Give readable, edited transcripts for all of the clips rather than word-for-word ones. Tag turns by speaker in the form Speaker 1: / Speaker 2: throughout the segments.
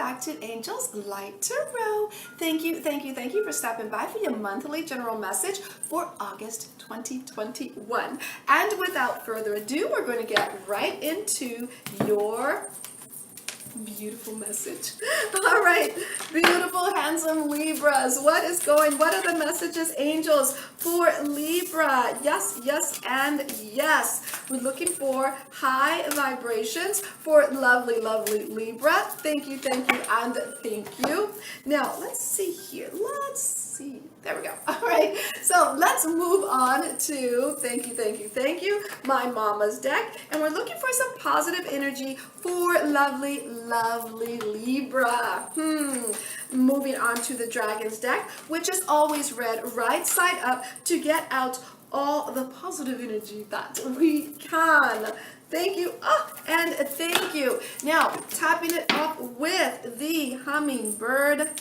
Speaker 1: back to Angel's Light Tarot. Thank you for stopping by for your monthly general message for August 2021. And without further ado, we're going to get right into your beautiful message. All right, beautiful, handsome Libras. What are the messages, angels, for Libra? Yes, yes, and yes. We're looking for high vibrations for lovely, lovely Libra. Thank you, and thank you. Now, let's see here. Let's see. There we go. All right. So let's move on to thank you, my mama's deck. And we're looking for some positive energy for lovely, lovely Libra. Moving on to the Dragon's deck, which is always read right side up to get out all the positive energy that we can. Thank you. Oh, and thank you. Now, topping it off with the Hummingbird.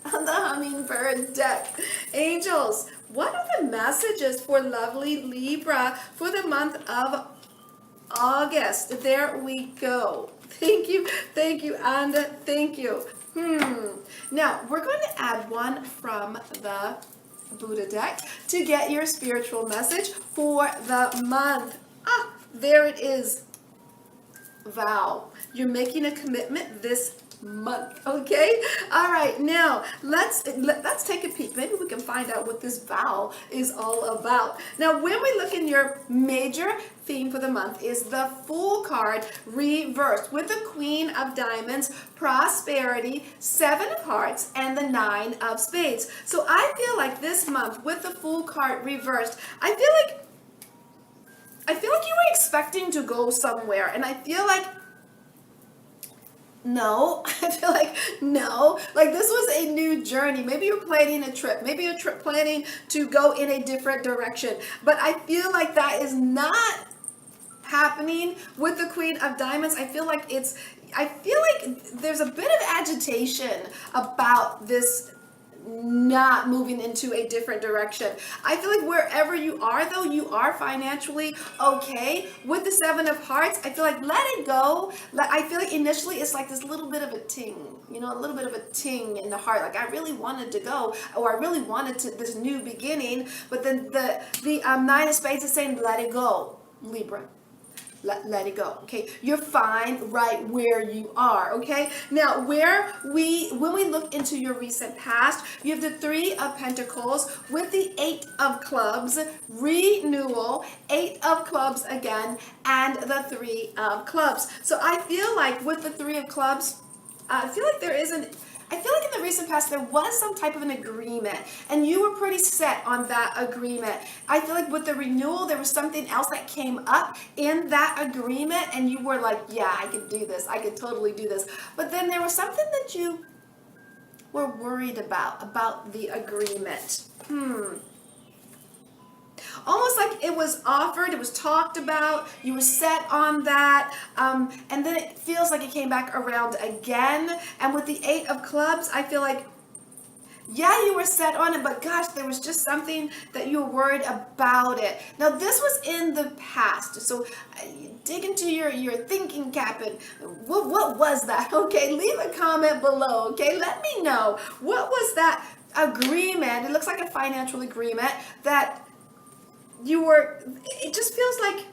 Speaker 1: The Hummingbird deck. Angels, what are the messages for lovely Libra for the month of August? There we go. Thank you, and thank you. Now, we're going to add one from the Buddha deck to get your spiritual message for the month. Ah, there it is. Vow. You're making a commitment this month, okay? All right, now let's take a peek. Maybe we can find out what this vow is all about. Now, when we look in your major theme for the month is the Fool card reversed with the Queen of Diamonds, Prosperity, 7 of Hearts, and the 9 of Spades. So I feel like this month with the Fool card reversed, I feel like you were expecting to go somewhere, and I feel like no, like this was a new journey. Maybe you're planning a trip. Maybe you're planning to go in a different direction. But I feel like that is not happening with the Queen of Diamonds. I feel like there's a bit of agitation about this not moving into a different direction. I feel like wherever you are, though, you are financially okay. With the 7 of Hearts, I feel like let it go. I feel like initially it's like this little bit of a ting, a little bit of a ting in the heart. Like I really wanted to go, or I really wanted to this new beginning. But then the 9 of Spades is saying, let it go, Libra. Let it go, okay? You're fine right where you are, okay? Now, when we look into your recent past, you have the 3 of Pentacles with the 8 of Clubs, renewal, 8 of Clubs again, and the 3 of Clubs. So I feel like with the 3 of Clubs, I feel like in the recent past there was some type of an agreement and you were pretty set on that agreement. I feel like with the renewal there was something else that came up in that agreement and you were like, yeah, I could do this. I could totally do this. But then there was something that you were worried about the agreement. Almost like it was offered, it was talked about, you were set on that, and then it feels like it came back around again. And with the 8 of Clubs, I feel like, yeah, you were set on it, but gosh, there was just something that you were worried about it. Now, this was in the past, so dig into your thinking cap and what was that? Okay, leave a comment below, okay? Let me know. What was that agreement? It looks like a financial agreement that it just feels like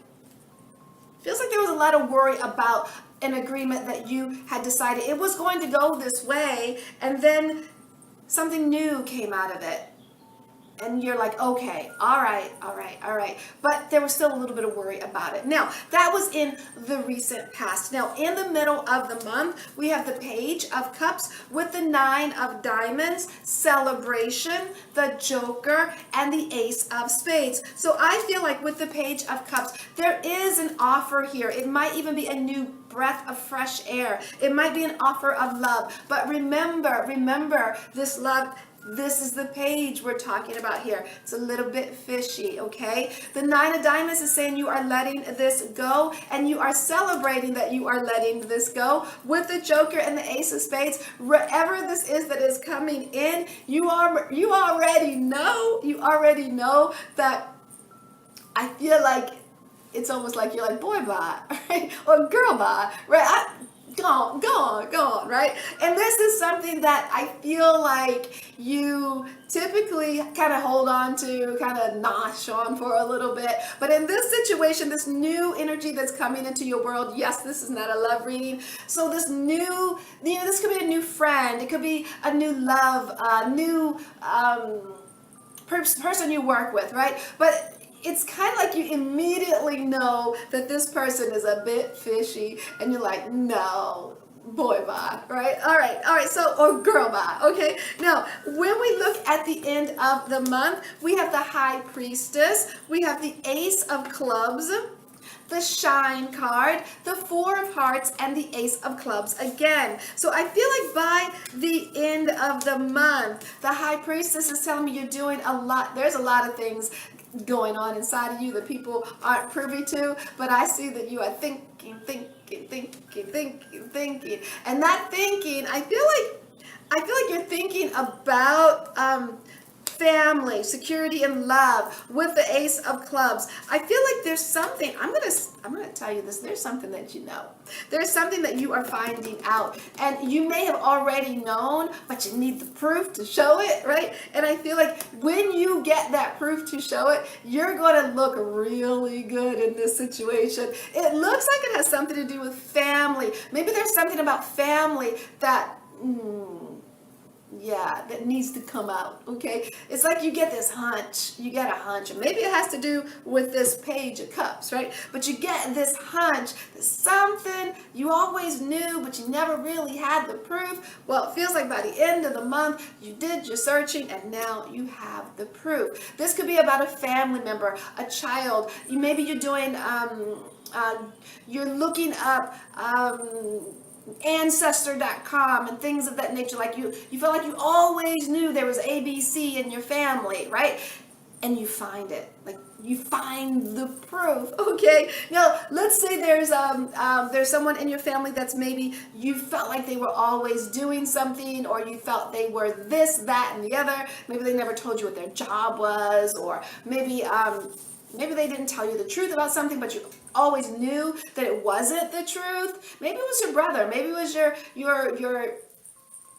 Speaker 1: there was a lot of worry about an agreement that you had decided it was going to go this way, and then something new came out of it. And you're like, okay, all right. But there was still a little bit of worry about it. Now, that was in the recent past. Now, in the middle of the month, we have the Page of Cups with the 9 of Diamonds, Celebration, the Joker, and the Ace of Spades. So I feel like with the Page of Cups, there is an offer here. It might even be a new breath of fresh air. It might be an offer of love. But remember, this love, this is the page we're talking about here. It's a little bit fishy, okay? The 9 of Diamonds is saying you are letting this go, and you are celebrating that you are letting this go. With the Joker and the Ace of Spades, wherever this is that is coming in, you already know that. I feel like it's almost like you're like, boy, bye, right? Or girl, bye, right? go on, right? And this is something that I feel like you typically kind of hold on to, kind of nosh on for a little bit. But in this situation, this new energy that's coming into your world, yes, this is not a love reading. So this new, this could be a new friend. It could be a new love, a new person you work with, right? But it's kind of like you immediately know that this person is a bit fishy, and you're like, no, boy bye, right? All right, so, or girl bye, okay? Now, when we look at the end of the month, we have the High Priestess, we have the Ace of Clubs, the Shine card, the Four of Hearts, and the Ace of Clubs again. So I feel like by the end of the month, the High Priestess is telling me you're doing a lot. There's a lot of things going on inside of you that people aren't privy to, but I see that you are thinking. And that thinking, I feel like you're thinking about family, security, and love with the Ace of Clubs. I feel like there's something, I'm gonna tell you this, there's something that you know. There's something that you are finding out. And you may have already known, but you need the proof to show it, right? And I feel like when you get that proof to show it, you're gonna look really good in this situation. It looks like it has something to do with family. Maybe there's something about family that, yeah, that needs to come out, okay? It's like you get this hunch. You get a hunch. And maybe it has to do with this Page of Cups, right? But you get this hunch that something you always knew, but you never really had the proof. Well, it feels like by the end of the month, you did your searching, and now you have the proof. This could be about a family member, a child. Maybe you're doing, you're looking up, ancestor.com and things of that nature. Like you feel like you always knew there was ABC in your family, right? And you find it, like you find the proof. Okay, now let's say there's someone in your family that's maybe you felt like they were always doing something, or you felt they were this, that, and the other. Maybe they never told you what their job was, or maybe they didn't tell you the truth about something, but you always knew that it wasn't the truth. Maybe it was your brother, maybe it was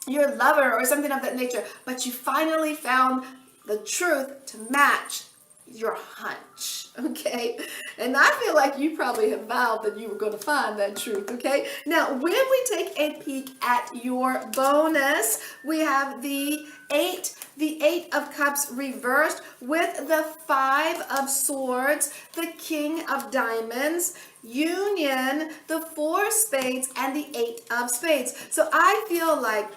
Speaker 1: your lover or something of that nature, but you finally found the truth to match your hunch, okay? And I feel like you probably have vowed that you were going to find that truth, okay? Now, when we take a peek at your bonus, we have the Eight of Cups reversed with the Five of Swords, the King of Diamonds, Union, the Four of Spades, and the Eight of Spades. So I feel like,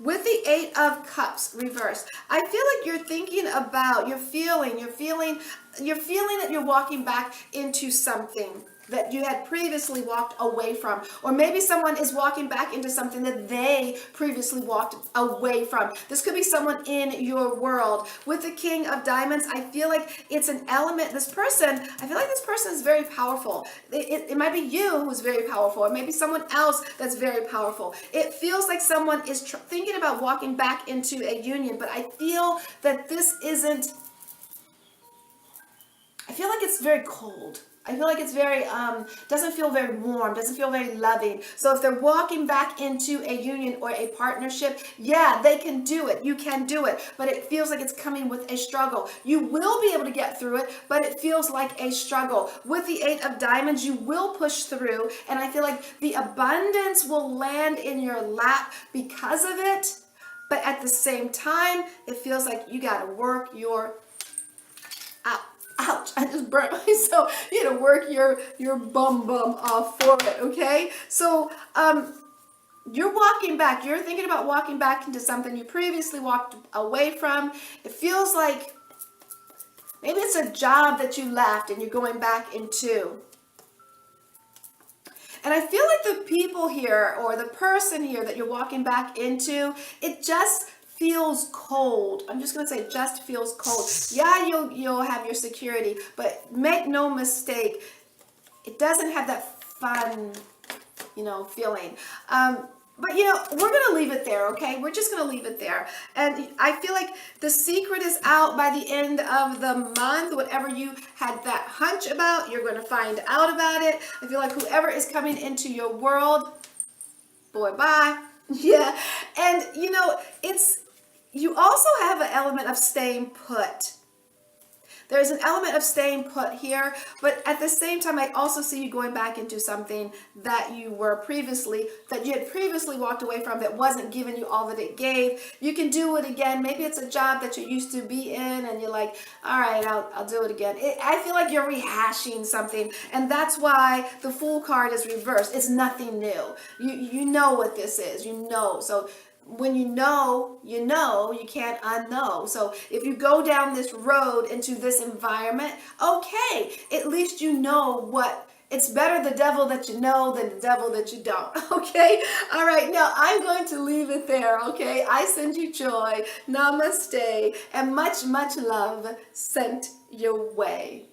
Speaker 1: with the Eight of Cups reversed, I feel like you're thinking about, you're feeling that you're walking back into something that you had previously walked away from. Or maybe someone is walking back into something that they previously walked away from. This could be someone in your world. With the King of Diamonds, I feel like it's an element, I feel like this person is very powerful. It might be you who's very powerful, or maybe someone else that's very powerful. It feels like someone is thinking about walking back into a union, but I feel that this isn't, I feel like it's very cold. I feel like it's very, doesn't feel very warm, doesn't feel very loving. So if they're walking back into a union or a partnership, yeah, they can do it. You can do it. But it feels like it's coming with a struggle. You will be able to get through it, but it feels like a struggle. With the Eight of Diamonds, you will push through. And I feel like the abundance will land in your lap because of it. But at the same time, it feels like you got to work your ouch, I just burnt myself. You got to work your bum off for it, okay? So you're walking back. You're thinking about walking back into something you previously walked away from. It feels like maybe it's a job that you left and you're going back into. And I feel like the people here, or the person here that you're walking back into, it just feels cold. I'm just going to say it just feels cold. Yeah, you'll have your security, but make no mistake, it doesn't have that fun, feeling. But you know, we're going to leave it there, okay? We're just going to leave it there. And I feel like the secret is out by the end of the month. Whatever you had that hunch about, you're going to find out about it. I feel like whoever is coming into your world, boy, bye. Yeah. And you know, you also have an element of staying put. There's an element of staying put here, but at the same time, I also see you going back into something that you had previously walked away from that wasn't giving you all that it gave. You can do it again. Maybe it's a job that you used to be in and you're like, all right, I'll do it again. I feel like you're rehashing something, and that's why the Fool card is reversed. It's nothing new. You know what this is. You know. So when you know, you can't unknow. So if you go down this road into this environment, okay, at least you know what. It's better the devil that you know than the devil that you don't. Okay? All right, now I'm going to leave it there. Okay? I send you joy. Namaste. And much, much love sent your way.